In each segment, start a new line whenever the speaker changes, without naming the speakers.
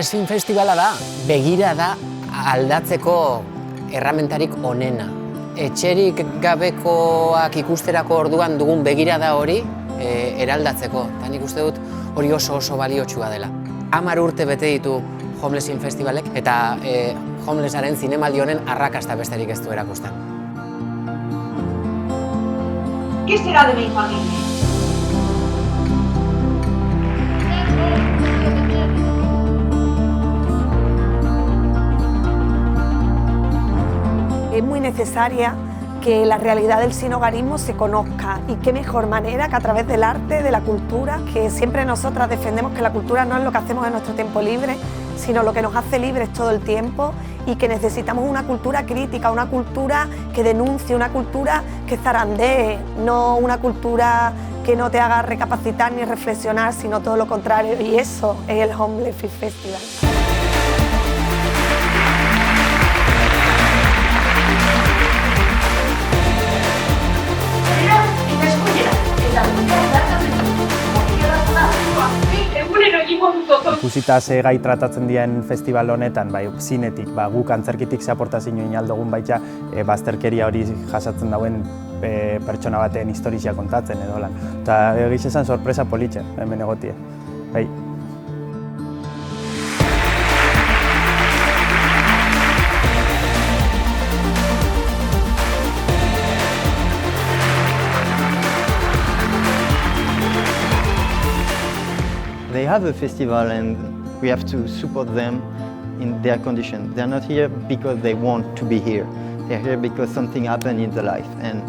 Homeless Film Festivala da begirada aldatzeko erramentarik onena. Etxerik gabekoak ikusterako orduan dugun begirada hori eraldatzeko. Eta nik uste dut hori oso baliotsua dela. 10 urte bete ditu Homeless Film Festivalek eta homelessaren zinemaldi honen arrakasta besterik ez du erakusten.
¿Qué será de mi familia?
Es muy necesaria que la realidad del sinhogarismo se conozca y qué mejor manera que a través del arte, de la cultura, que siempre nosotras defendemos que la cultura no es lo que hacemos en nuestro tiempo libre, sino lo que nos hace libres todo el tiempo y que necesitamos una cultura crítica, una cultura que denuncie, una cultura que zarandee, no una cultura que no te haga recapacitar ni reflexionar, sino todo lo contrario, y eso es el Homeless Film Festival.
Ikusita ze gai tratatzen dien festival honetan, bai, zinetik, guk antzerkitik ze aportazio egin aldugun baita bazterkeria hori jasatzen dauen pertsona baten historia kontatzen edo lan. Eta egiz esan sorpresa politxe, hemen egotie. Bai.
They have a festival and we have to support them in their condition. They're not here because they want to be here. They're here because something happened in their life, and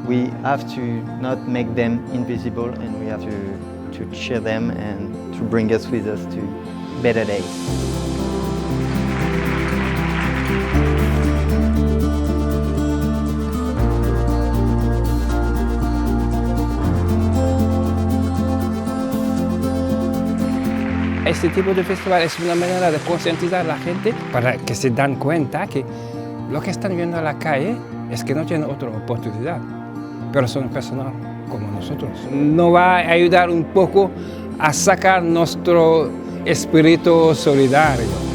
we have to not make them invisible, and we have to cheer them and to bring us with us to better days.
Este tipo de festival es una manera de concientizar a la gente para que se dan cuenta que lo que están viendo en la calle es que no tienen otra oportunidad, pero son personas como nosotros. Nos va a ayudar un poco a sacar nuestro espíritu solidario.